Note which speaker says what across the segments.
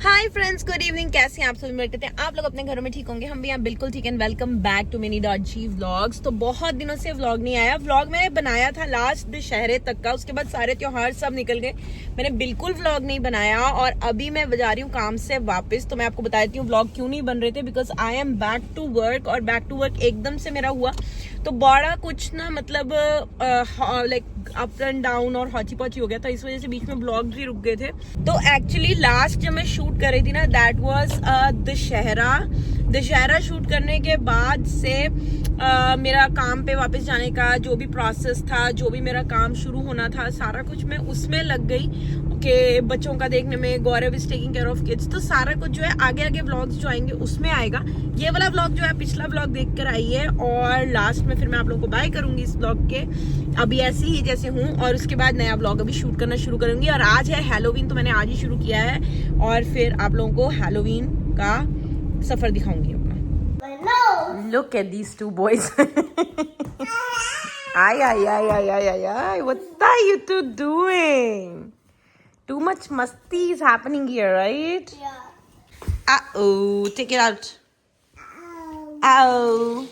Speaker 1: Hi friends, good evening. कैसे हैं आप सभी? उम्मीद करते हैं आप लोग अपने घरों में ठीक होंगे। हम भी यहाँ बिल्कुल ठीक and welcome back to Mini G vlogs. तो बहुत दिनों से व्लॉग नहीं आया। व्लॉग मैंने बनाया था लास्ट दशहरे तक का, उसके बाद सारे त्योहार सब निकल गए, मैंने बिल्कुल व्लॉग नहीं बनाया। और अभी मैं जा रही हूँ काम से वापस। तो मैं आपको बता देती हूँ व्लॉग क्यों नहीं बन रहे थे, because I am back to work. और बैक टू वर्क एकदम से मेरा हुआ तो बड़ा कुछ ना, मतलब लाइक अप एंड डाउन और हॉची पॉची हो गया था, इस वजह से बीच में ब्लॉग भी रुक गए थे। तो एक्चुअली लास्ट जब मैं शूट कर रही थी ना, दैट वाज दशहरा शूट करने के बाद से मेरा काम पे वापस जाने का जो भी प्रोसेस था, जो भी मेरा काम शुरू होना था, सारा कुछ मैं उसमें लग गई कि बच्चों का देखने में। Gaurav is taking care of kids. तो सारा कुछ जो है आगे आगे व्लॉग्स जो आएंगे उसमें आएगा। ये वाला व्लॉग जो है पिछला व्लॉग देख कर आई है, और लास्ट में फिर मैं आप लोगों को बाय करूंगी इस व्लॉग के, अभी ऐसे ही जैसे हूँ। और उसके बाद नया व्लॉग अभी शूट करना शुरू करूंगी। और आज है हैलोवीन, तो मैंने आज ही शुरू किया है, और फिर आप लोगों को हैलोवीन का सफर दिखाऊंगी अपना। Look at these two boys. Ay. What are you two doing? Too much musty is happening here, right?
Speaker 2: Yeah.
Speaker 1: Uh-oh. Take it out. Ow.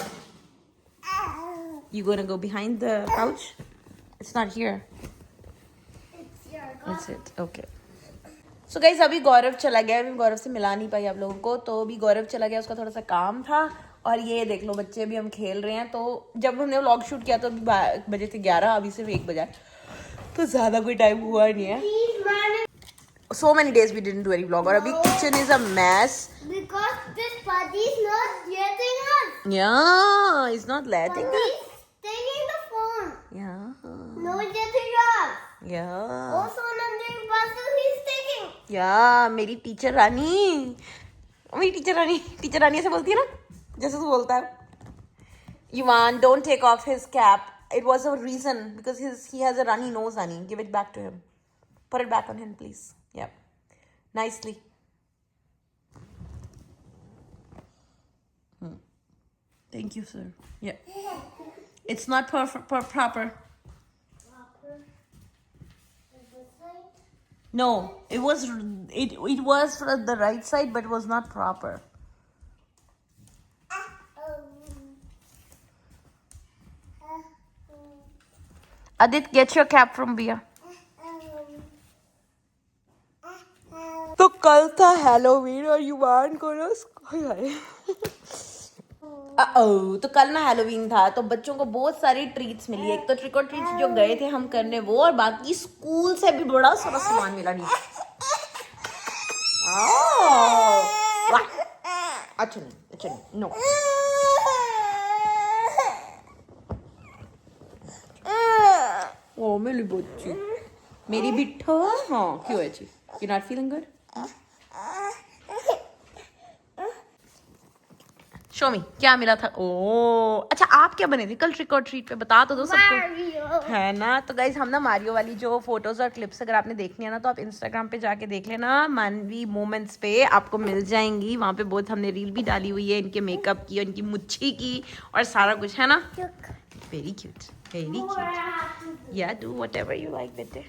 Speaker 1: You gonna go behind the couch? It's not here.
Speaker 2: It's your
Speaker 1: That's it. Okay. So guys, अभी गौरव चला गया। अभी गौरव से मिला नहीं पाई आप लोगों को। तो अभी गौरव चला गया, उसका थोड़ा सा काम था। और ये देख लो, बच्चे अभी हम खेल रहे हैं। तो जब हमने व्लॉग शूट किया तो अभी बजे थे 11, अभी सिर्फ 1 बजा, तो ज्यादा कोई टाइम हुआ नहीं है। So many days we didn't do any vlog. और अभी kitchen is a mess.
Speaker 2: Because this buddy is not letting us.
Speaker 1: Yeah, he's not letting us.
Speaker 2: He's taking the phone.
Speaker 1: Yeah.
Speaker 2: No letting us.
Speaker 1: Yeah.
Speaker 2: Also another puzzle he's taking.
Speaker 1: Yeah, मेरी teacher रानी ऐसे बोलती है ना, जैसे तू बोलता है। Yuvan, don't take off his cap. It was a reason, because he has a runny nose, honey. Give it back to him. Put it back on him, please. Yep. Nicely. Thank you, sir. Yeah. It's not proper.
Speaker 2: Proper. Is this right?
Speaker 1: No, it was for the right side, but it was not proper. Adit, get your cap from Bia. तो कल था Halloween और युवान को ना तो कल ना हैलोवीन था, तो बच्चों को बहुत सारी ट्रीट्स मिली। एक तो ट्रिक और ट्रीट्स जो गए थे हम करने वो, और बाकी स्कूल से भी बड़ा सारा सामान मिला। नहीं अच्छा नहीं, नो। ओ मेरी बच्ची, मेरी बिट्ठो। हाँ, क्यों है जी? You not feeling good? Show me, क्या मिला था? ओ अच्छा, आप क्या बने थे कल ट्रिक और ट्रीट पे? बता तो दो सबको,
Speaker 2: Mario.
Speaker 1: है ना। तो गाइज हम ना मारियो वाली जो फोटोज और क्लिप्स अगर आपने देखनी है ना, तो आप इंस्टाग्राम पे जाके देख लेना, मानवी मोमेंट्स पे आपको मिल जाएंगी। वहाँ पे बहुत हमने रील भी डाली हुई है इनके मेकअप की और इनकी मुच्छी की और सारा कुछ, है ना। Very cute, very cute. या do whatever you like बेटे।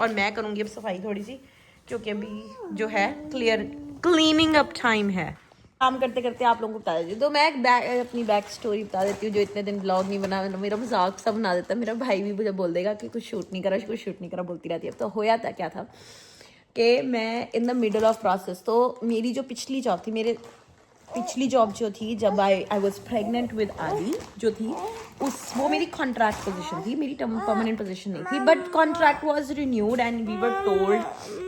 Speaker 1: और मैं करूँगी अब सफाई थोड़ी सी, क्योंकि अभी जो है क्लीनिंग अप टाइम है। काम करते करते आप लोगों को बता देती हूँ। तो मैं अपनी बैक स्टोरी बता देती हूँ। जो इतने दिन ब्लॉग नहीं बना, मेरा मजाक सब बना देता। मेरा भाई भी मुझे बोल देगा कि कुछ शूट नहीं करा बोलती रहती है। तो होया था क्या था कि मैं in the middle of process, तो मेरी जो पिछली जॉब जो थी, जब आई वॉज प्रेगनेंट विद आदि जो थी, वो मेरी कॉन्ट्रैक्ट पोजीशन थी, मेरी परमानेंट पोजीशन नहीं थी। But contract was renewed and we were told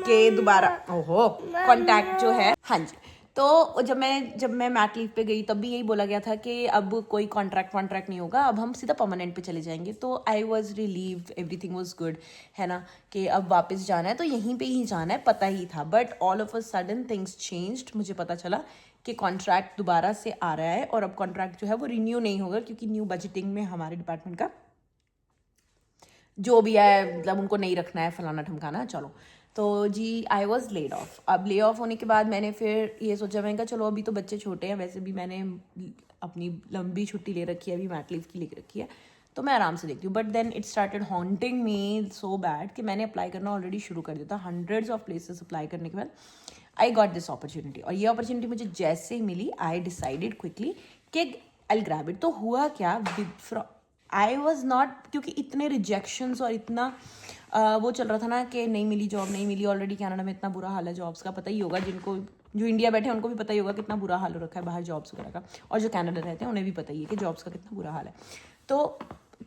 Speaker 1: कि दोबारा कॉन्ट्रैक्ट जो है, हाँ जी। तो जब मैं मैट लीव पे गई तब भी यही बोला गया था कि अब कोई कॉन्ट्रैक्ट नहीं होगा, अब हम सीधा परमानेंट पे चले जाएंगे। तो I was relieved, everything was good, है ना, कि अब वापस जाना है तो यहीं पे ही जाना है, पता ही था। But all of a sudden things changed. मुझे पता चला कि कॉन्ट्रैक्ट दोबारा से आ रहा है, और अब कॉन्ट्रैक्ट जो है वो रिन्यू नहीं होगा, क्योंकि न्यू बजटिंग में हमारे डिपार्टमेंट का जो भी है, मतलब उनको नहीं रखना है, फलाना ढमकाना। चलो, तो जी आई वॉज लेड ऑफ। अब ले ऑफ होने के बाद मैंने फिर ये सोचा, मैंने कहा चलो अभी तो बच्चे छोटे हैं, वैसे भी मैंने अपनी लंबी छुट्टी ले रखी है, अभी मैट लीव की ले रखी है, तो मैं आराम से देखती हूँ. But then it started haunting me so bad कि मैंने अप्लाई करना ऑलरेडी शुरू कर दिया था. हंड्रेड्स ऑफ प्लेसेस अप्लाई करने के बाद आई गॉट दिस अपॉर्चुनिटी. और ये अपॉर्चुनिटी मुझे जैसे ही मिली आई डिसाइडेड क्विकली कि आई ग्रैब इट. तो हुआ क्या, आई वॉज नॉट, क्योंकि इतने रिजेक्शंस और इतना वो चल रहा था ना कि नहीं मिली जॉब, नहीं मिली. ऑलरेडी कनाडा में इतना बुरा हाल है जॉब्स का, पता ही होगा जिनको, जो इंडिया बैठे हैं उनको भी पता ही होगा कितना बुरा हाल हो रखा है बाहर जॉब्स वगैरह का. और जो कनाडा रहते हैं उन्हें भी पता ही है कि जॉब्स का कितना बुरा हाल है. तो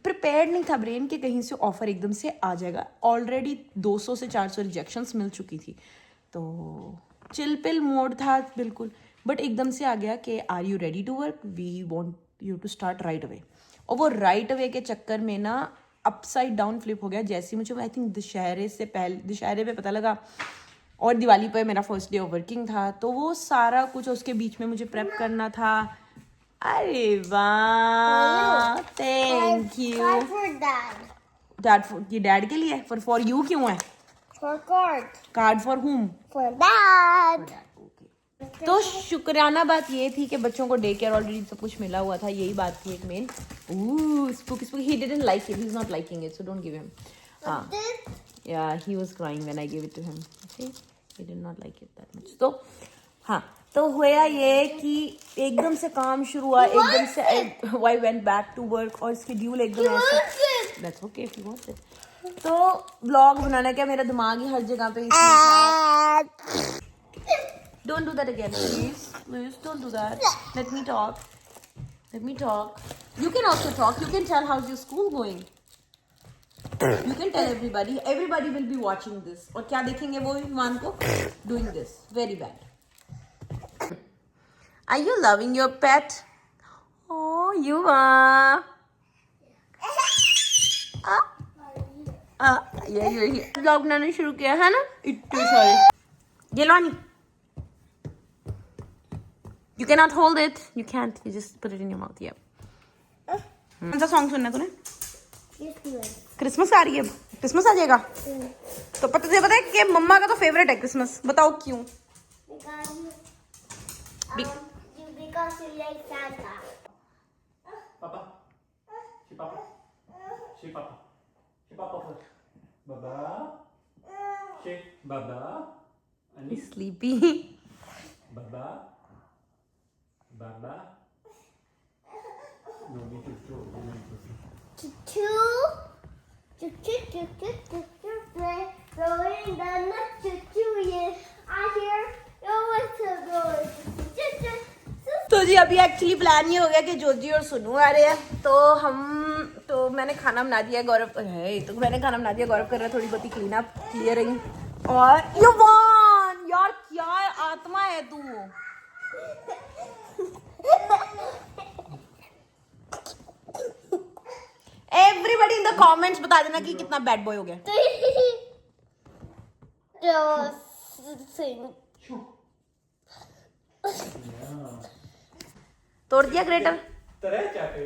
Speaker 1: प्रिपेयर्ड नहीं था ब्रेन कि कहीं से ऑफर एकदम से आ जाएगा. ऑलरेडी 200 से 400 रिजेक्शंस मिल चुकी थी. तो चिल पिल मोड था बिल्कुल. बट एकदम से आ गया कि are you ready to work, we want you to start right away. और वो राइट अवे के चक्कर में ना अपसाइड डाउन फ्लिप हो गया. जैसे मुझे आई थिंक दशहरे पे पता लगा और दिवाली पर मेरा फर्स्ट डे ऑफ वर्किंग था. तो वो सारा कुछ उसके बीच में मुझे प्रेप करना था. अरे वाह, thank you.
Speaker 2: Card for dad.
Speaker 1: Dad के लिए. फॉर यू क्यों है?
Speaker 2: For card.
Speaker 1: कार्ड फॉर हुम?
Speaker 2: For dad.
Speaker 1: तो शुक्राना बात ये थी कि बच्चों को डे केयर ऑलरेडी सब कुछ मिला हुआ था. यही बात थी एक main. Spooky he didn't like it, he is not liking it, so don't give him. हाँ, yeah he was crying when I give it to him. See, he did not like it that much. तो हाँ, तो हुआ ये कि एकदम से काम शुरू हुआ. एकदम से I went back to work और शेड्यूल एकदम ऐसे. That's okay if you want it. तो व्लॉग बनाना क्या, मेरा दिमाग ही हर जगह पे इसमें था. Don't do that again, please. Please don't do that. Let me talk. You can also talk. You can tell how's your school going. You can tell everybody. Everybody will be watching this. और क्या देखेंगे वो ईमान को? Doing this. Very bad. Are you loving your pet? Oh, you are. Yeah, you're here. Vlog बनाना शुरू किया है ना? इतने सारे. ये लो आनी. You cannot hold it. You can't. You just put it in your mouth. Yeah. कौन सा सॉन्ग सुनना है तूने? क्रिसमस आ रही है. क्रिसमस आ जाएगा. तो पता है कि मम्मा का तो फेवरेट है क्रिसमस. बताओ क्यों?
Speaker 2: Because you like Santa.
Speaker 3: Papa. Shake Papa. Shake Papa first. Baba. Shake Baba.
Speaker 1: He's sleepy.
Speaker 3: Baba. Baba. No, me too.
Speaker 2: Rolling down the I hear your whistle going.
Speaker 1: तो जी अभी एक्चुअली प्लान ये हो गया कि जोजी और सुनू आ रहे हैं. तो मैंने खाना बना दिया. गौरव है तो मैंने खाना बना दिया. गौरव कर रहा है थोड़ी बहुत ही क्लीन अप क्लियरिंग. और युवान यार क्या आत्मा है तू. एवरीबॉडी इन द कमेंट्स बता देना कि कितना बैड बॉय हो गया. तोड़ दिया ग्रेटर.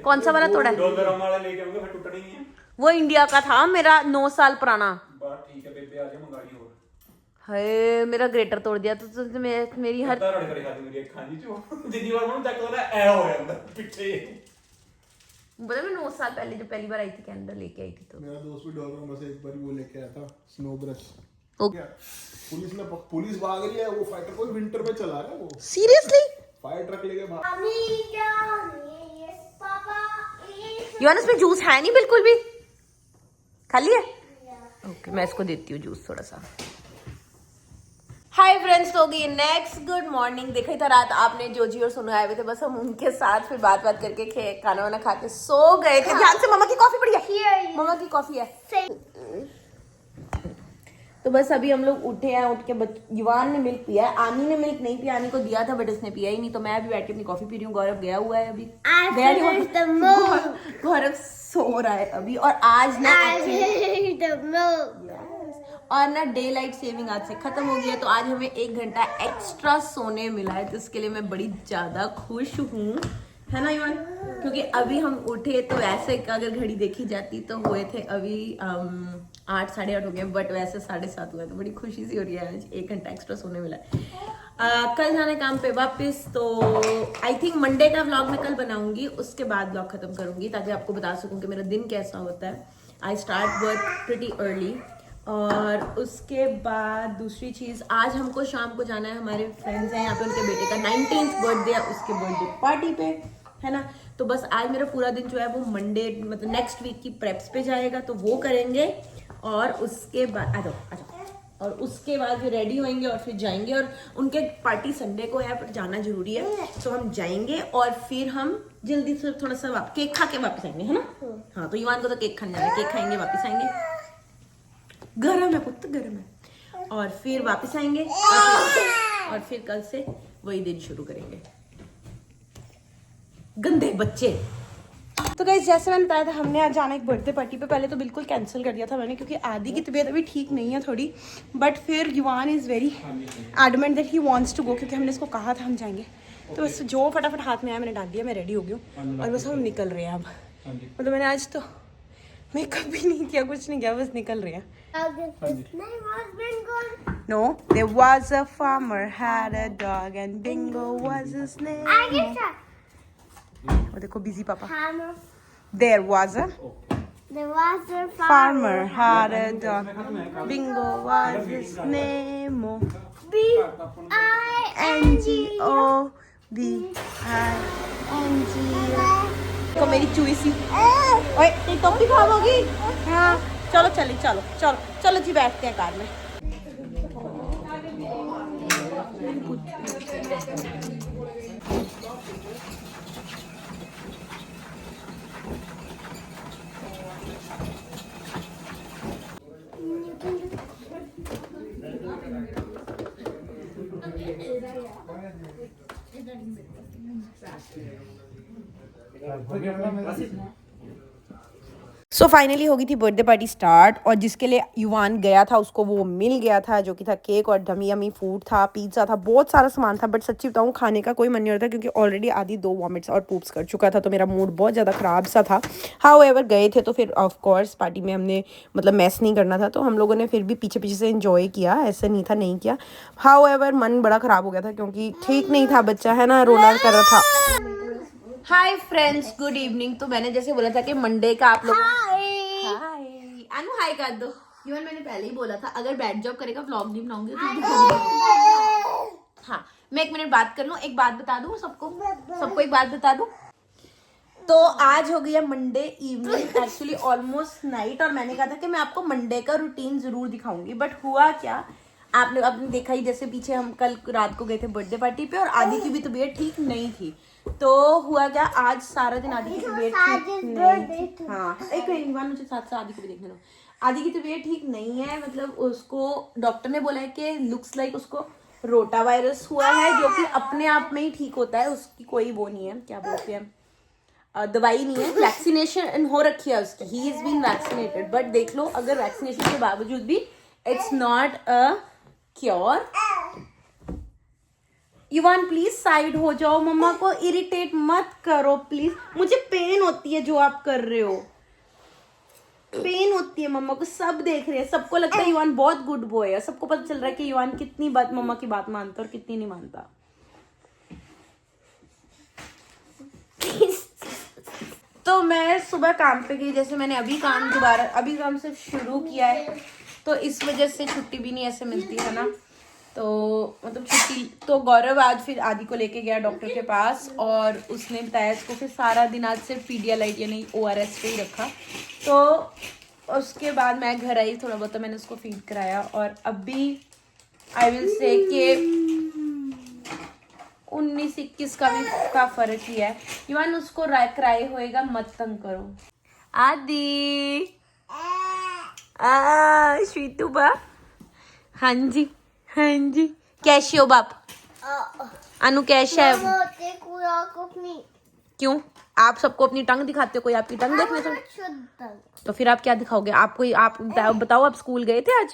Speaker 1: कौन सा वाला तोड़ा है?
Speaker 3: लेके आऊंगा फिर टूटना नहीं है.
Speaker 1: वो इंडिया का था मेरा 9 साल पुराना.
Speaker 3: बात ठीक है बेबे, आजा मंगानी और.
Speaker 1: हाय मेरा ग्रेटर तोड़ दिया. तो मेरी हर
Speaker 3: रड़ कर खाती मेरी एक खानी जो दीदी वाला मन तक वाला ए हो गया अंदर पीछे.
Speaker 1: पता मैं 9 साल पहले जब पहली बार आई थी कनाडा लेके आई थी. तो
Speaker 4: मेरा दोस्त भी डॉलर से एक बार वो लेके आया था स्नो ब्रश.
Speaker 1: ओके.
Speaker 4: पुलिस भाग रही है, वो फाइटर को विंटर में चला रहा है वो.
Speaker 1: सीरियसली
Speaker 4: फायर ट्रक लेके भाग.
Speaker 1: योहान इसमें जूस है नहीं बिल्कुल भी. खाली है. ओके मैं इसको देती हूँ जूस थोड़ा सा. हाय फ्रेंड्स, तो गई नेक्स्ट गुड मॉर्निंग. देखा ही था रात आपने जोजी और सुनो आए हुए थे. बस हम उनके साथ फिर बात करके खाना वाना खा के सो गए थे. ध्यान से, मम्मा की कॉफी पड़ी है. मम्मा की कॉफी है. तो बस अभी हम लोग उठे हैं. उठ के युवान ने मिल्क पिया है. आनी ने मिल्क नहीं पिया. आनी को दिया था बट उसने पिया ही नहीं. तो मैं अभी बैठ के अपनी कॉफी पी रही हूँ. गौरव गया हुआ है अभी. गौरव सो रहा है अभी. और आज ना डे लाइट सेविंग आज से खत्म हो गई है. तो आज हमें 1 घंटा एक्स्ट्रा सोने मिला है. तो इसके लिए मैं बड़ी ज्यादा खुश हूँ, है ना युवान? क्योंकि अभी हम उठे तो ऐसे अगर घड़ी देखी जाती तो हुए थे अभी 8 साढ़े 8 हो गए. बट वैसे 7:30 हुआ. तो बड़ी खुशी सी हो रही है आज 1 घंटा एक्स्ट्रा सोने मिला. कल जाना है काम पे वापस, तो आई थिंक मंडे का व्लॉग मैं कल बनाऊंगी, उसके बाद व्लॉग खत्म करूंगी ताकि आपको बता सकूं कि मेरा दिन कैसा होता है। I start work pretty early. और उसके बाद दूसरी चीज़, आज हमको शाम को जाना है, हमारे फ्रेंड्स हैं यहाँ पे, उनके बेटे का 19th बर्थडे है, उसके बर्थडे पार्टी पे, है ना। तो बस आज मेरा पूरा दिन जो है वो मंडे मतलब नेक्स्ट वीक की प्रेप्स पे जाएगा, तो वो करेंगे। और उसके बाद आ जाओ, और उसके बाद फिर रेडी होएंगे और फिर जाएंगे। और उनके पार्टी संडे को है, पर जाना जरूरी है, तो हम जाएंगे। और फिर हम जल्दी से थोड़ा सा केक खा के वापस आएंगे, है ना। हाँ, तो युवान को तो केक खाने जाना है, केक खाएंगे वापस आएंगे। गरम है पुत्र, गरम है। और फिर वापस आएंगे और फिर कल से वही दिन शुरू करेंगे। गंदे बच्चे। तो गाइस, जैसे मैंने बताया था, हमने आज जाना एक बर्थडे पार्टी पे। पहले तो बिल्कुल कैंसिल कर दिया था मैंने, क्योंकि आदि की तबीयत अभी ठीक नहीं है थोड़ी। बट फिर Yuvan is very adamant that he wants to go, क्योंकि हमने इसको कहा था हम जाएंगे। तो बस जो फटाफट हाथ में आया मैंने डाल दिया, मैं रेडी हो गई हूँ और बस हम निकल रहे हैं अब। मतलब मैंने आज तो मेकअप भी नहीं किया, कुछ नहीं किया, बस निकल रहे हैं। No, there was a farmer had a dog and Bingo was his name. वो देखो बिजी पापा। There was a farmer had a dog. Bingo was his name. B-I-N-G-O-B-I-N-G-O। को मेरी चूई सी। ओए, तेरी टोपी खराब होगी। हाँ, चलो चलिए, चलो चलो चलो जी, बैठते हैं कार में। सो फाइनली हो गई थी बर्थडे पार्टी स्टार्ट, और जिसके लिए युवान गया था उसको वो मिल गया था, जो कि था केक और यमी यमी फूड था, पिज्ज़ा था, बहुत सारा सामान था। बट सच्ची बताऊँ, खाने का कोई मन नहीं हो रहा था, क्योंकि ऑलरेडी आधी 2 वॉमिट्स और पूप्स कर चुका था, तो मेरा मूड बहुत ज़्यादा ख़राब सा था। हाउएवर गए थे तो फिर ऑफ कोर्स पार्टी में हमने मतलब मैस नहीं करना था, तो हम लोगों ने फिर भी पीछे पीछे से इन्जॉय किया, ऐसे नहीं था नहीं किया। हाउएवर मन बड़ा ख़राब हो गया था, क्योंकि ठीक नहीं था बच्चा, है ना, रोना कर रहा था। Hi friends, good evening. तो मैंने जैसे बोला था कि मंडे का आप लोग हाय अनु हाय कर दो। इवन मैंने पहले ही बोला था, अगर बैड जॉब करेगा व्लॉग नहीं बनाऊंगी तो हाँ, मैं 1 मिनट बात कर लूँ। एक बात बता दूँ सबको एक बात बता दूँ। तो आज हो गया Monday evening, actually almost night, और मैंने कहा था कि मैं आपको मंडे का रूटीन जरूर दिखाऊंगी। बट हुआ क्या, आपने देखा ही, जैसे पीछे हम कल रात को गए थे बर्थडे पार्टी पे, और आदि की भी तबीयत ठीक नहीं थी। तो हुआ क्या, आज सारा दिन आदि की तबीयत ठीक नहीं थी। हाँ, एक बार मुझे साथ साथ आदि को भी देखने दो। आदि की तबीयत ठीक नहीं है, मतलब उसको डॉक्टर ने बोला है कि लुक्स लाइक उसको रोटा वायरस हुआ है, जो कि अपने आप में ही ठीक होता है, उसकी कोई वो नहीं है, क्या बोलते हैं, दवाई नहीं है। वैक्सीनेशन हो रखी है उसकी, he is been vaccinated. But देख लो, अगर वैक्सीनेशन के बावजूद भी it's not a cure. Yuvan please side हो जाओ, मम्मा को इरिटेट मत करो प्लीज। मुझे पेन होती है जो आप कर रहे हो, पेन होती है मम्मा को, सब देख रहे हैं, सबको लगता है युवान बहुत गुड बॉय है, सबको पता चल रहा है कि युवान कितनी बात मम्मा की बात मानता और कितनी नहीं मानता। तो मैं सुबह काम पे गई, जैसे मैंने अभी काम से शुरू किया है, तो इस वजह से छुट्टी भी नहीं ऐसे मिलती है ना। तो मतलब छुट्टी, तो गौरव आज फिर आदि को लेके गया डॉक्टर के पास, और उसने बताया इसको फिर सारा दिन आज सिर्फ पीडियालाइट यानी ORS पे ही रखा। तो उसके बाद मैं घर आई, थोड़ा बहुत मैंने उसको फीड कराया, और अभी आई विल से कि 19-21 का फर्क ही है। इवन उसको कराए होएगा, मत तंग करो। आदि श्रीतु बा, हाँ जी हाँ जी, कैसे हो बाप? अनु कैसा है? क्यों आप सबको अपनी टंग दिखाते हो? कोई आपकी टंग देखने तो फिर आप क्या दिखाओगे? आप बताओ, आप स्कूल गए थे आज?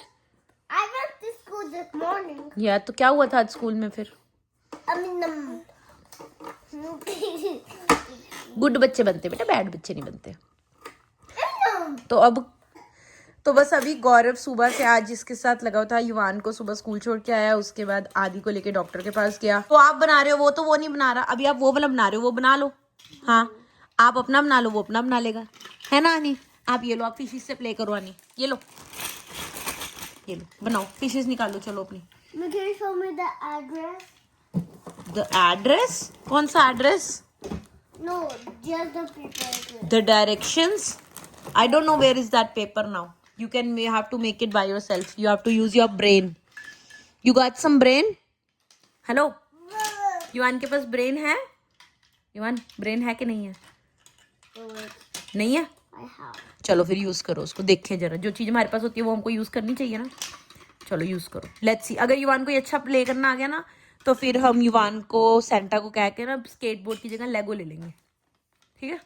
Speaker 2: I went to school this morning.
Speaker 1: यार तो क्या हुआ था आज स्कूल में फिर? गुड बच्चे बनते बेटा, बैड बच्चे नहीं बनते। तो अब तो बस अभी गौरव सुबह से आज जिसके साथ लगा था युवान को सुबह स्कूल छोड़ के आया, उसके बाद आदि को लेके डॉक्टर के पास गया। तो आप बना रहे हो, वो तो वो नहीं बना रहा। अभी आप वो वाला बना रहे हो, वो बना लो। हाँ आप अपना बना लो, वो अपना बना लेगा, है ना आनी? आप ये लो, आप फिशेस से प्ले करो आनी, ये लो बनाओ, फिशेस निकालो चलो अपनी।
Speaker 2: Can you show me the address?
Speaker 1: The address? कौन सा address?
Speaker 2: No, just the paper address.
Speaker 1: The directions? I don't know where is that paper now. You have to make it by yourself. You have to use your brain. You got some brain? Hello? युवान के पास brain है? युवान brain है कि नहीं है? नहीं है?
Speaker 2: I have.
Speaker 1: चलो फिर यूज करो उसको, देखें जरा जो चीज हमारे पास होती है वो हमको यूज करनी चाहिए ना। चलो यूज करो, लेट्स सी। अगर युवान को ये अच्छा प्ले करना आ गया ना तो फिर हम युवान को सेंटा को कह के ना स्केटबोर्ड की जगह लेगो ले लेंगे, ठीक है?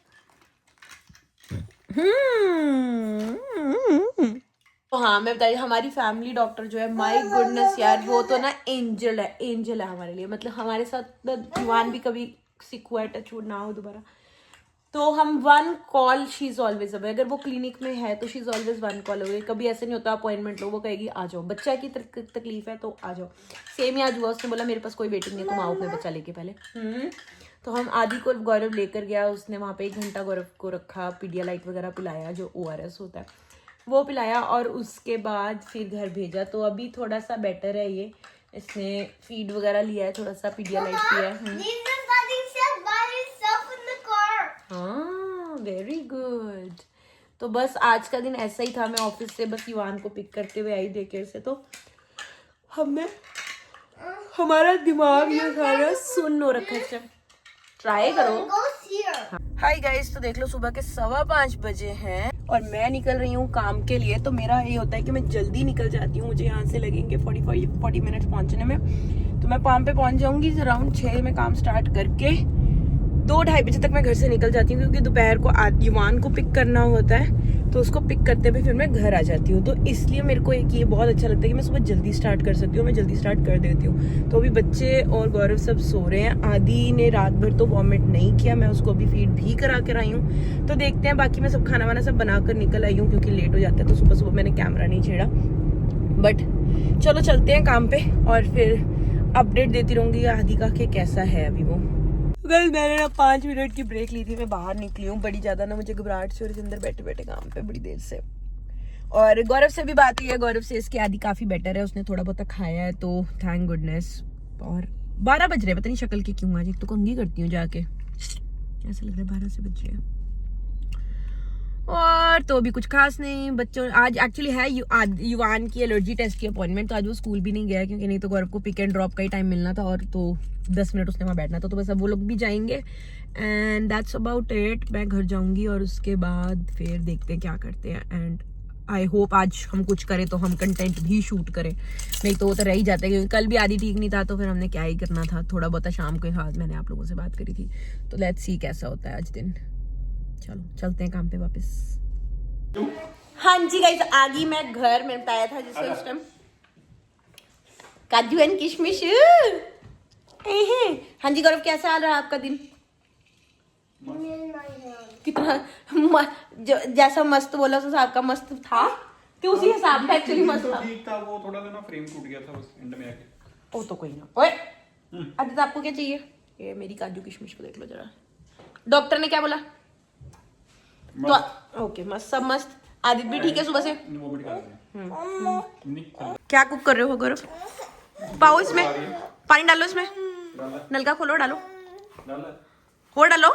Speaker 1: तो हाँ मैं बताइए, हमारी फैमिली डॉक्टर जो है, माय गुडनेस यार, वो तो ना एंजल है, एंजल है हमारे लिए। मतलब हमारे साथ युवान भी कभी सिक हुआ है, टच वुड ना हो दोबारा, तो हम 1 call she is always away. अगर वो क्लिनिक में है तो she is always 1 call away. कभी ऐसे नहीं होता अपॉइंटमेंट लो, वो कहेगी आ जाओ, बच्चा की तकलीफ है तो आ जाओ। सेम ही आज हुआ, उसने बोला मेरे पास कोई वेटिंग नहीं, तुम आओ अपने बच्चा लेके पहले। तो हम आदि को गौरव लेकर गया, उसने वहाँ पे 1 घंटा गौरव को रखा, पीडियालाइट वगैरह पिलाया, जो ORS होता है वो पिलाया, और उसके बाद फिर घर भेजा। तो अभी थोड़ा सा बेटर है ये, इसने फीड वगैरह लिया है, थोड़ा सा पीडियालाइट पिया है।
Speaker 2: Leave the buddy set by himself in the car.
Speaker 1: हाँ वेरी गुड। तो बस आज का दिन ऐसा ही था। मैं ऑफिस से बस युवान को पिक करते हुए आई डेकेयर से, तो हमने हमारा दिमाग ये सारा सुन्न हो रखा है। ट्राई करो।
Speaker 2: Goes here.
Speaker 1: हाय गाइस, तो देख लो सुबह के 5:15 बजे हैं और मैं निकल रही हूँ काम के लिए। तो मेरा ये होता है कि मैं जल्दी निकल जाती हूँ, मुझे यहाँ से लगेंगे 40 मिनट पहुँचने में। तो मैं काम पे पहुँच जाऊंगी अराउंड 6 में काम स्टार्ट करके। 2-2:30 बजे तक मैं घर से निकल जाती हूँ, क्योंकि दोपहर को युवान को पिक करना होता है, तो उसको पिक करते हुए फिर मैं घर आ जाती हूँ। तो इसलिए मेरे को एक ये बहुत अच्छा लगता है कि मैं सुबह जल्दी स्टार्ट कर सकती हूँ, मैं जल्दी स्टार्ट कर देती हूँ। तो अभी बच्चे और गौरव सब सो रहे हैं। आदि ने रात भर तो वॉमिट नहीं किया, मैं उसको अभी फीड भी करा कर आई हूँ। तो देखते हैं, बाकी मैं सब खाना वाना सब बनाकर निकल आई हूँ, क्योंकि लेट हो जाता है। तो सुबह मैंने कैमरा नहीं छेड़ा, बट चलो चलते हैं काम पे और फिर अपडेट देती रहूँगी आदि का कि कैसा है अभी वो। गाइस मैंने ना 5 मिनट की ब्रेक ली थी, मैं बाहर निकली हूँ। बड़ी ज़्यादा ना मुझे घबराहट से, और अंदर बैठे बैठे काम पे बड़ी देर से। और गौरव से भी बात हुई है, गौरव से इसकी आदि काफ़ी बेटर है, उसने थोड़ा बहुत खाया है, तो थैंक गुडनेस। और 12 बज रहे हैं, पता नहीं शक्ल के क्यों आज, एक तो कंघी करती हूँ जाके, ऐसा लग रहा है 12 से बज रहे हैं। और तो भी कुछ खास नहीं। बच्चों आज एक्चुअली है युवान की एलर्जी टेस्ट की अपॉइंटमेंट, तो आज वो स्कूल भी नहीं गया, क्योंकि नहीं तो गौरव को पिक एंड ड्रॉप का ही टाइम मिलना था, और तो 10 मिनट उसने वहाँ बैठना था। तो बस अब वो लोग भी जाएंगे एंड दैट्स अबाउट इट। मैं घर जाऊंगी और उसके बाद फिर देखते हैं क्या करते हैं। एंड आई होप आज हम कुछ करें तो हम कंटेंट भी शूट करें, नहीं तो वो तो रह ही जाता है, क्योंकि कल भी आदि ठीक नहीं था, तो फिर हमने क्या ही करना था। थोड़ा बहुत शाम के साथ मैंने आप लोगों से बात करी थी, तो लेट्स सी कैसा होता है आज दिन। चलो चलते हैं काम पे वापस। हाँ जी गाइस, आ गई मैं घर। मैंने बताया था जिससे उस टाइम काजू एंड किशमिश। हाँ जी गौरव, कैसा आ रहा है आपका दिन? कितना जैसा मस्त बोला उस हिसाब का मस्त था, कि उसी हिसाब का एक्चुअली मस्त था।
Speaker 3: ठीक था, वो थोड़ा सा ना फ्रेम टूट गया था बस एंड में आके।
Speaker 1: ओ तो कोई ना। ओए आदित्य, आपको क्या चाहिए? ये मेरी काजू किशमिश को देख लो जरा। डॉक्टर ने क्या बोला? तो ओके मस्त, सब मस्त। आदित्य भी ठीक है सुबह से?
Speaker 3: वो भी निकाल
Speaker 1: क्या कुक कर रहे हो गौरव? पाओ इसमें, पानी डालो इसमें, नलका खोलो, डालो हो, डालो।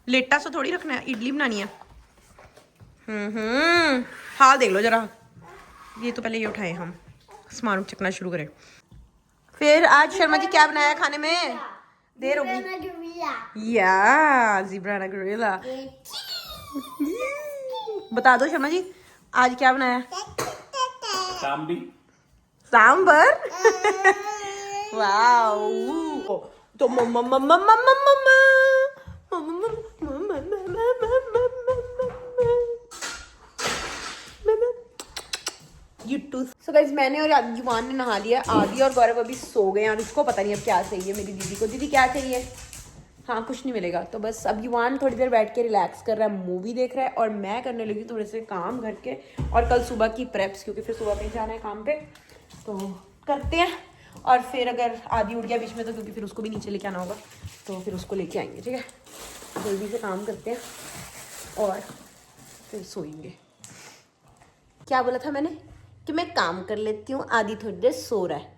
Speaker 1: लेटा सो थोड़ी रखना है, इडली बनानी है। हाल देख लो जरा। ये तो पहले ये उठाए हम, सामान चकना शुरू करें। फिर आज शर्मा जी क्या बनाया खाने में? देर होगी या ज़ीब्रा गोरिल्ला। बता दो शर्मा जी आज क्या बनाया? सांबर। वाओ। तो सो गाइस मैंने और युवान ने नहा लिया। आदि और गौरव अभी सो गए हैं, और इसको पता नहीं अब क्या चाहिए मेरी दीदी को। दीदी क्या चाहिए? हाँ कुछ नहीं मिलेगा। तो बस अब युवान थोड़ी देर बैठ के रिलैक्स कर रहा है, मूवी देख रहा है, और मैं करने लगी थोड़े से काम घर के, और कल सुबह की प्रेप्स, क्योंकि फिर सुबह कहीं जाना है काम पे, तो करते हैं। और फिर अगर आदि उठ गया बीच में तो, क्योंकि फिर उसको भी नीचे लेके आना होगा, तो फिर उसको लेके आएंगे। ठीक है, जल्दी से काम करते हैं और फिर सोएंगे। क्या बोला था मैंने कि मैं काम कर लेती हूँ, आदि थोड़ी देर सो रहा है।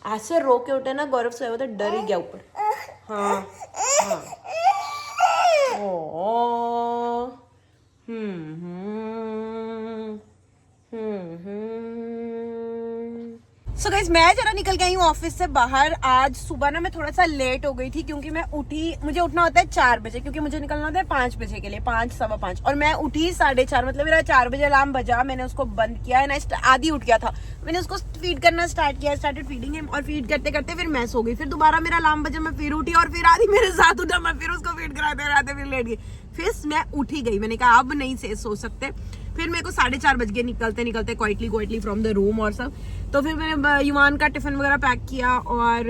Speaker 1: ऐसे रो के उठे ना, गौरव सोया हुआ था, डर ही गया ऊपर। हाँ हाँ। ओ सो गाइस, मैं जरा निकल गई हूँ ऑफिस से बाहर। आज सुबह ना मैं थोड़ा सा लेट हो गई थी, क्योंकि मैं उठी, मुझे उठना होता है 4 बजे, क्योंकि मुझे निकलना होता है 5 बजे के लिए, 5 सवा 5, और मैं उठी 4:30, मतलब मेरा 4 बजे अलार्म बजा, मैंने उसको बंद किया है ना, आदि उठ गया था, मैंने उसको फीड करना स्टार्ट किया, स्टार्टेड फीडिंग हिम, और फीड करते करते फिर मैं सो गई। फिर दोबारा मेरा अलार्म बजा, मैं फिर उठी, और फिर आदि मेरे साथ उठा, मैं फिर उसको फीड कराते फिर लेट गई। फिर मैं उठी गई, मैंने कहा अब नहीं से सो सकते। फिर मेरे को 4:30 बज गए निकलते निकलते क्वाइटली फ्रॉम द रूम और सब। तो फिर मैंने युवान का टिफिन वगैरह पैक किया, और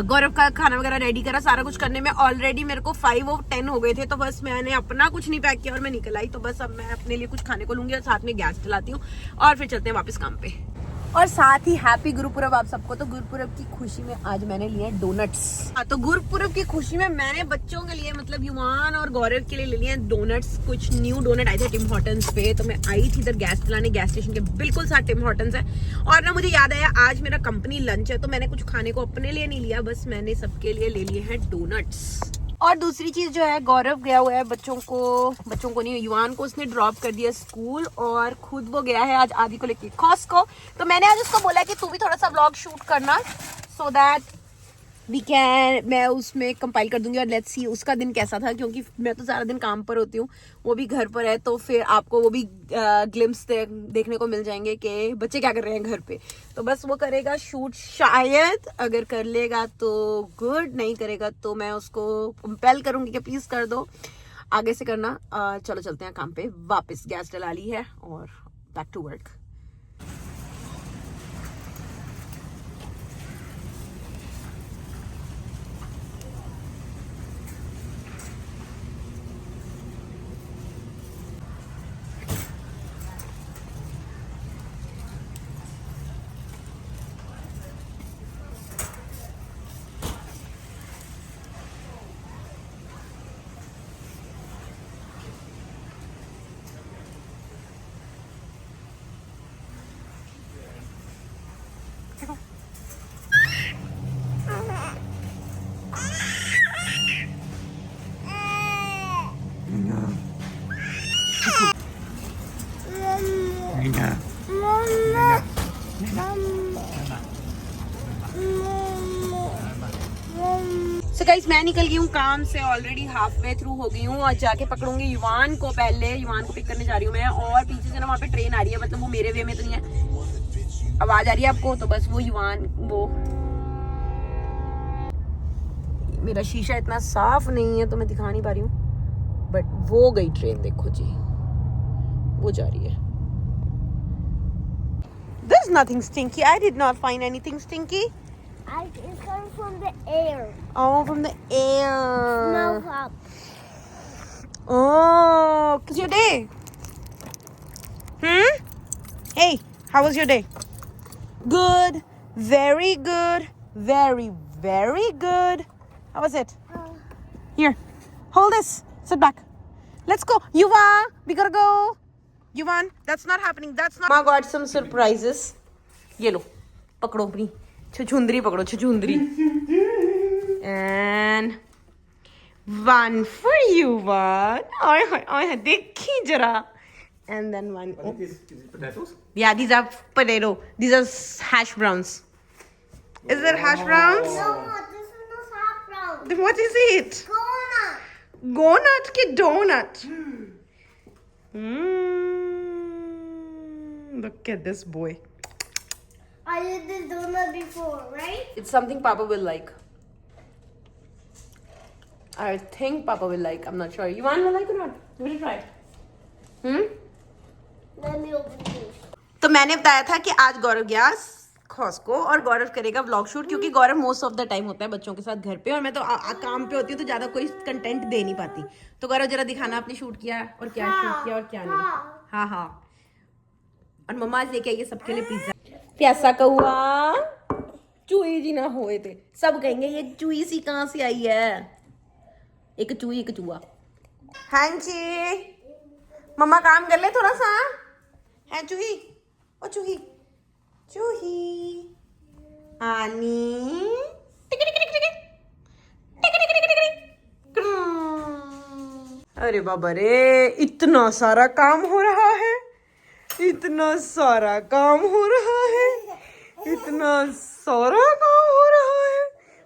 Speaker 1: गौरव का खाना वगैरह रेडी करा। सारा कुछ करने में ऑलरेडी मेरे को 5 और 10 हो गए थे, तो बस मैंने अपना कुछ नहीं पैक किया और मैं निकल आई। तो बस अब मैं अपने लिए कुछ खाने को लूंगी और साथ में गैस जलाती हूँ, और फिर चलते हैं वापस काम पे। और साथ ही हैप्पी गुरुपुरब आप सबको। तो गुरुपुरब की खुशी में आज मैंने लिए डोनट्स। तो गुरुपुरब की खुशी में मैंने बच्चों के लिए, मतलब युवान और गौरव के लिए ले लिए डोनट्स। कुछ न्यू डोनट आए थे टिम हॉर्टन्स पे, तो मैं आई थी इधर गैस चलाने, गैस स्टेशन के बिल्कुल साथ टिम हॉर्टन्स है। और ना मुझे याद आया आज मेरा कंपनी लंच है, तो मैंने कुछ खाने को अपने लिए नहीं लिया, बस मैंने सबके लिए ले लिए हैं डोनट्स। और दूसरी चीज जो है, गौरव गया हुआ है बच्चों को नहीं, युवान को उसने ड्रॉप कर दिया स्कूल, और खुद वो गया है आज आदि को लेके कॉस्को। तो मैंने आज उसको बोला कि तू भी थोड़ा सा व्लॉग शूट करना, सो दैट मैं उसमें कंपाइल कर दूंगी, और लेट्स सी उसका दिन कैसा था, क्योंकि मैं तो सारा दिन काम पर होती हूँ, वो भी घर पर है, तो फिर आपको वो भी ग्लिम्स देखने को मिल जाएंगे कि बच्चे क्या कर रहे हैं घर पे। तो बस वो करेगा शूट, शायद अगर कर लेगा तो गुड, नहीं करेगा तो मैं उसको कंपेल करूंगी कि प्लीज कर दो, आगे से करना। चलो चलते हैं काम पे वापस, गैस डला ली है और back to work. So guys, मैं निकल गई हूँ काम से, ऑलरेडी हाफ वे थ्रू हो गई हूँ, और जाके पकड़ूंगी युवान को। पहले युवान को पिक करने जा रही हूँ मैं, और पीछे से ना वहाँ पे ट्रेन आ रही है, मतलब वो मेरे वे में तो नहीं है, आवाज आ रही है आपको, तो बस वो युवान, वो मेरा शीशा इतना साफ नहीं है तो मैं दिखा नहीं पा रही हूँ, बट वो गई ट्रेन, देखो जी वो जा रही है। There's nothing stinky. I did not find anything stinky.
Speaker 2: It's coming from the air.
Speaker 1: Oh, from the air.
Speaker 2: Smells up.
Speaker 1: Oh, how's your day? Hey, how was your day? Good. Very good. Very, very good. How was it? Here, hold this. Sit back. Let's go. Yuvan, we gotta go. Yuvan, that's not happening. That's not. Ma got some surprises. ये लो, पकड़ो अपनी छुछुंदरी, पकड़ो छुछुंदरी. And one for you, one. Oh, देखी जरा. And then one.
Speaker 3: What is it potatoes?
Speaker 1: Yeah, these are potato. These are hash browns. Is it hash browns?
Speaker 2: No, this is not saffron.
Speaker 1: Then what is it?
Speaker 2: Donut.
Speaker 1: Gonut ke donut. Look at this boy.
Speaker 2: I did this donut before, right?
Speaker 1: It's something Papa will like. I think Papa will like. I'm not sure. You want to like or not? Will you try?
Speaker 2: Let me open this.
Speaker 1: तो मैंने बताया था कि आज गौरव गया को और गौरव करेगा व्लॉग शूट, क्योंकि गौरव मोस्ट ऑफ द टाइम होता है बच्चों के साथ घर पे और मैं तो काम पे होती हूँ तो ज्यादा कोई कंटेंट दे नहीं पाती। तो गौरव जरा दिखाना आपने शूट किया और क्या शूट किया और क्या नहीं। हाँ हाँ। और मम्मा आज लेके आई है सबके लिए पिज्जा। प्यासा कौआ चूही जी ना हुए थे, सब कहेंगे ये चूही सी कहाँ से आई है। एक चूही एक चूहा। हाँ जी मम्मा काम कर ले थोड़ा सा। है चूही, ओ चूही चूही आनी टिक टिक टिक टिक टिक टिक टिक टिक टिक। अरे बाबा रे इतना सारा काम हो रहा है, इतना सारा काम हो रहा है, इतना सारा काम हो रहा है।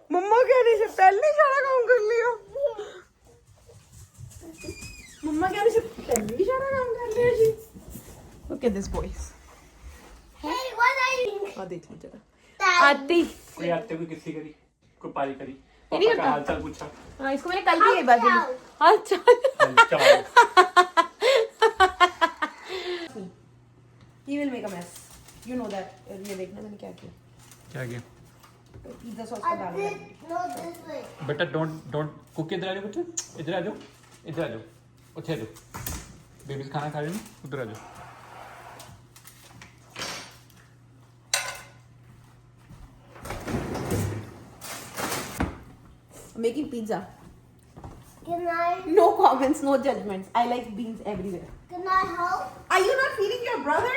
Speaker 1: मम्मा कहने से पहले सारा काम कर लिया, मम्मा कहने से पहले ही सारा काम कर लिया जी। Look at this boys.
Speaker 2: Hey, what are you?
Speaker 1: हाँ देख लो जरा आती।
Speaker 3: कोई आते हुए किसी करी, कोई पारी करी,
Speaker 1: नहीं
Speaker 3: पापा का
Speaker 1: करता।
Speaker 3: हाल चाल पूछा।
Speaker 1: हाँ इसको मैंने कल भी ये बात बोली। अच्छा
Speaker 3: चलो
Speaker 1: He will make a mess. You know that. ये देखना मैंने क्या किया।
Speaker 3: क्या किया
Speaker 1: पिज्जा सॉस
Speaker 2: I
Speaker 1: का डाल दिया।
Speaker 2: did not this way.
Speaker 3: बेटा डोंट कुक, इधर आ जाओ बच्चे, इधर आ जाओ, इधर आ जाओ, उठे आ जाओ, बेबीज खाना खा रहे हैं, उधर आ जाओ।
Speaker 1: Making pizza.
Speaker 2: Can I?
Speaker 1: No comments, no judgments. I like beans everywhere.
Speaker 2: Can I help?
Speaker 1: Are you not feeding your brother?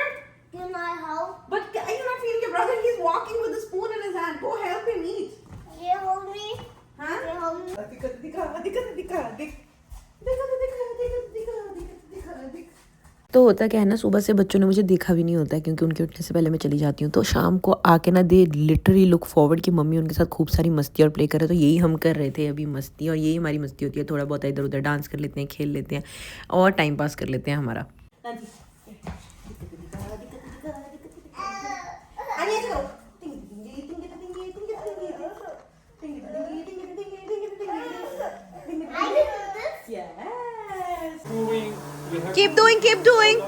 Speaker 2: Can I help?
Speaker 1: But are you not feeding your brother? He's walking with a spoon in his hand. Go help him eat.
Speaker 2: Can you hold me?
Speaker 1: Huh?
Speaker 2: Can you hold me?
Speaker 5: तो होता क्या है ना, सुबह से बच्चों ने मुझे देखा भी नहीं होता है क्योंकि उनके उठने से पहले मैं चली जाती हूँ। तो शाम को आके ना दे लिटरली लुक फॉरवर्ड कि मम्मी उनके साथ खूब सारी मस्ती और प्ले करे। तो यही हम कर रहे थे अभी, मस्ती, और यही हमारी मस्ती होती है। थोड़ा बहुत इधर उधर डांस कर लेते हैं, खेल लेते हैं और टाइम पास कर लेते हैं हमारा।
Speaker 1: Keep doing, keep doing.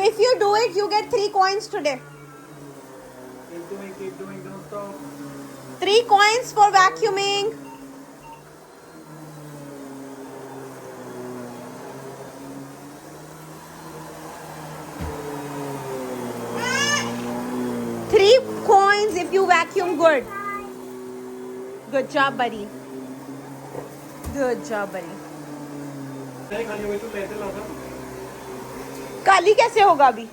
Speaker 1: If you do it, you get 3 coins today.
Speaker 3: Keep doing, don't stop.
Speaker 1: 3 coins for vacuuming. Three coins if you vacuum good. Good job, buddy. Good job, buddy.
Speaker 3: नहीं खाली हुई तो पैसे लाता।
Speaker 1: काली कैसे होगा अभी?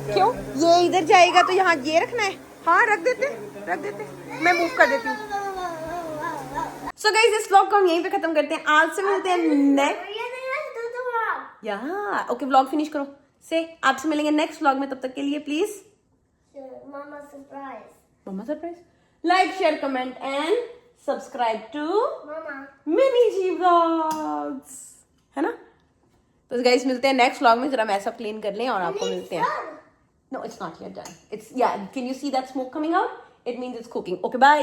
Speaker 1: क्यों? ये इधर जाएगा तो यहाँ ये रखना है। हाँ रख देते, रख देते। मैं मूव कर देती हूँ। So guys, इस vlog को हम यहीं पे खत्म करते हैं। आज से मिलते हैं नेक्स्ट। यहाँ ओके व्लॉग फिनिश करो से। आपसे मिलेंगे नेक्स्ट व्लॉग में, तब तक के लिए please
Speaker 2: Mama surprise.
Speaker 1: Mama surprise like share comment and subscribe to
Speaker 2: Mama.
Speaker 1: Mini ji vlogs, है ना? तो गाइस मिलते हैं नेक्स्ट व्लॉग में। जरा मैस अप क्लीन कर लें और आपको मिलते हैं। No it's not yet done, it's yeah can you see that smoke coming out? It means it's cooking. Okay bye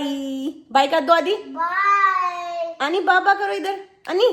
Speaker 1: bye कर दो आदि।
Speaker 2: Bye.
Speaker 1: अनी बाबा करो इधर। अनी